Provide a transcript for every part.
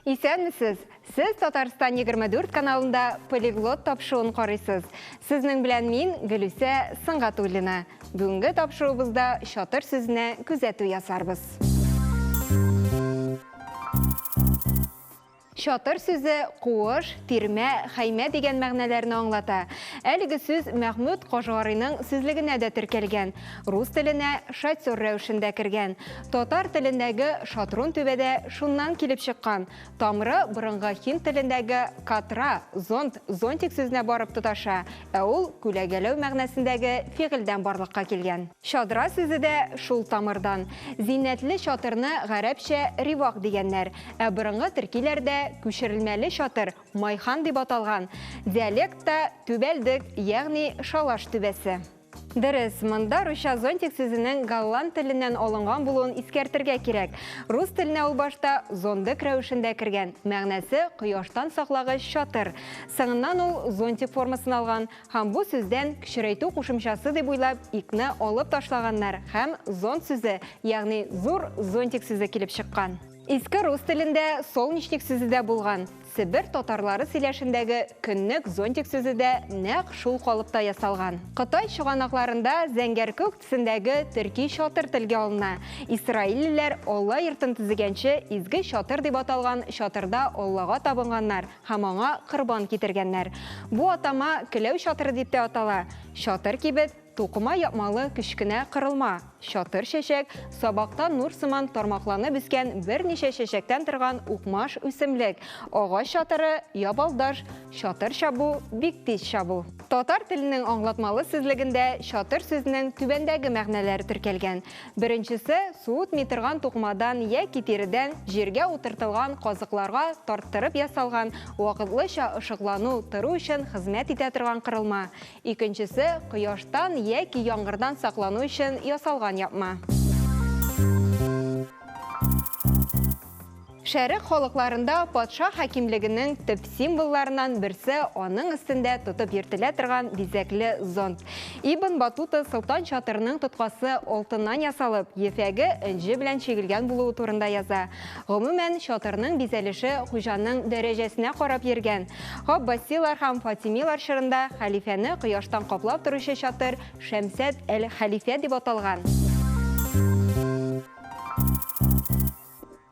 Исәнмесез? Сіз Татарстан 24 каналында полиглот тапшыуын қарайсыз. Сізнің білән мин Гүлүсә Сыңғатуллина. Бүгінгі тапшыуыбызда шатыр сүзіне күзәту ясарбыз. Шатыр сүзі қуыш, тирмә, хәймә деген мәгънәләрне аңлата. Әлеге сүз Мәхмүд Қожғарыйның сүзлегенә дә теркәлгән. Рус теленә шатер рәвешендә кергән. Татар телендәге шатрун түбәдә шуннан килеп чыккан. Тамыры борынгы хин телендәге катра, зонтик сүзенә барып тоташа. Ә ул күләгәләү мәгънәсендәге фигыльдән барлыкка килгән. Шадра сүзе дә шул тамырдан. Зиннәтле шатырны гарәпчә ривак дигәннәр. Ә борынгы төркиләрдә күчерелмәле шатыр майхан дип аталган. Диалектта түбәлдек, ягъни шалаш түбәсе. Дөрес, монда русча зонтик сүзенең голланд теленнән алынган булуын искәртергә кирәк. Рус теленә ул башта зондык рәвешендә кергән. Мәгънәсе кояштан саклагыч шатыр. Соңыннан ул зонтик формасын алган һәм бу сүздән кичерәйтү кушымчасы дип уйлап икне алып ташлаганнар һәм зонт сүзе, ягъни зур зонтик сүзе килеп чыккан. Иске рус телендә солнечник сүзе дә булган. Сибир татарлары сөйләшендәге көннек зонтик сүзе дә нәкъ шул калыпта ясалган. Кытай чыганакларында зәңгәр күк төсендәге төрки шатыр телгә алына. Исраиллеләр Алла йортын төзегәнче изге шатыр дип аталган шатырда Аллага табынганнар һәм аңа корбан китергәннәр. Бу атама келәү шатыры дип тә атала. Шатыр кибет туқыма япмалы кішкенә қырылма. Шатыр шәшәк, сабақта нур сыман тармақланып үскән берничә шәшәктән торган укмаш үсемлек. Агач шатыры, ябалдаш, шатыр шабу, бик тиз шабу. Татар теленең аңлатмалы сүзлегендә шатыр сүзенең түбәндәге мәгънәләре теркәлгән. Беренчесе, су үтми торган туқмадан яки тиридән җиргә утыртылган казыкларга тарттырып ясалган вакытлыча ышыклану тору өчен хезмәт итә торган кырылма. Икенчесе, кояштан яки яңгырдан саклану өчен ясалган япма. Шәрык халыкларында патша хакимлегенең төп символларынан берсе аның өстендә тотып йөртелә торган бизәкле зонт. Ибн Батута Солтан чатырының тоткасы алтыннан ясалып, ефәге энҗе белән чигелгән булуы турында яза. Гомумән, чатырның бизәлеше хуҗаның дәрәҗәсенә карап йөргән. Габбасилар һәм Фатимилар чорында хәлифәне кояштан каплап торучы чатыр Шәмсәт әл-Хәлифә дип аталган.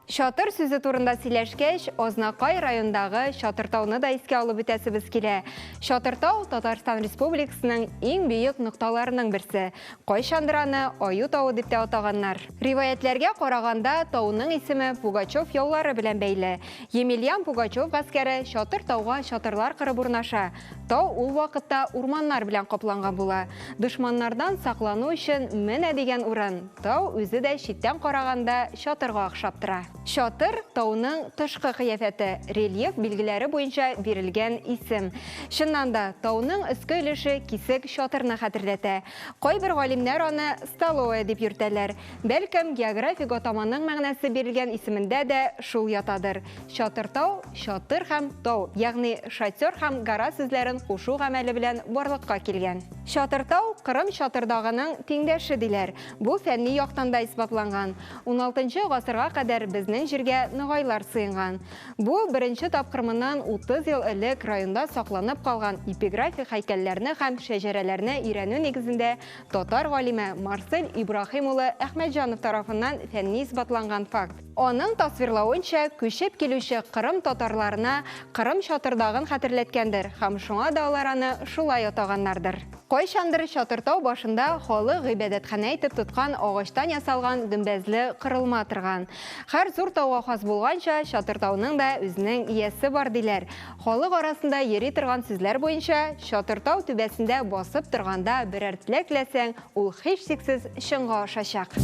Шатыр сүзе турында сөйләшкәч, Азнакай районындагы Шатыртауны да искә алып үтәсебез килә. Шатыртау Татарстан Республикасының иң бөек нокталарының берсе. Кайчандыр аны Аю тауы дип тә атаганнар. Риваятләргә караганда, тауның исеме Пугачев яулары белән бәйле. Емельян Пугачев гаскәре Шатыртауга чатырлар кырып урнаша. Тау ул вакытта урманнар белән капланган була. Дошманнардан саклану өчен менә дигән урын. Тау үзе дә читтән караганда чатырга охшап тора. Шатыр тауның тышкы кыяфәте, рельеф билгеләре буенча бирелгән исем. Чыннан да, тауның өске өлеше кисек шатырны хәтерләтә. Кайбер галимнәр аны столовая дип йөртәләр. Бәлкем, географик атаманың мәгънәсе бирелгән исемендә дә шул ятадыр. Шатыртау, шатыр һәм тау, ягъни шатер һәм гара сүзләрен кушу гамәле белән барлыкка килгән. Шатыртау Кырым шатырдагының тиңдәше диләр. Бу фәнни яктан да исбатланган. 16-нчы гасырга кадәр безнең җиргә ноғайлар сыйынган. Бу беренче тапкырмыннан 30 ел элек районда сакланып калган эпиграфик һәйкәлләрне һәм шәҗәрәләрне өйрәнү нигезендә татар галиме Марсель Ибрахим улы Әхмәтҗанов тарафыннан фәнни исбатланган факт. Аның тасвирлавынча, күчеп килүче Кырым татарларына Кырым шатырдагын хәтерләткәндер һәм шуңа да алар аны шулай атаганнардыр. Кайчандыр Шатыртау башында халык гыйбадәтханә итеп тоткан агачтан ясалган гөмбәзле кырылма торган. Һәр зур тауга хас булганча, Шатыртауның да үзенең иясе бар диләр. Халык арасында йөри торган сүзләр буенча, Шатыртау түбәсендә басып торганда берәр теләкләсәң, ул һичшиксез чынга ашачак.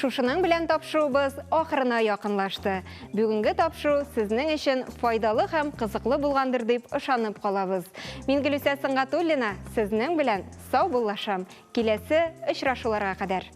Шушының белән тапшыруыбыз ахырына якынлашты. Бүгенге тапшыру сезнең өчен файдалы һәм кызыклы булгандыр дип ышанып калабыз. Мин Гөлүсә Сыңғатуллина, сезнең белән сау булашам. Киләсе очрашуларга кадәр.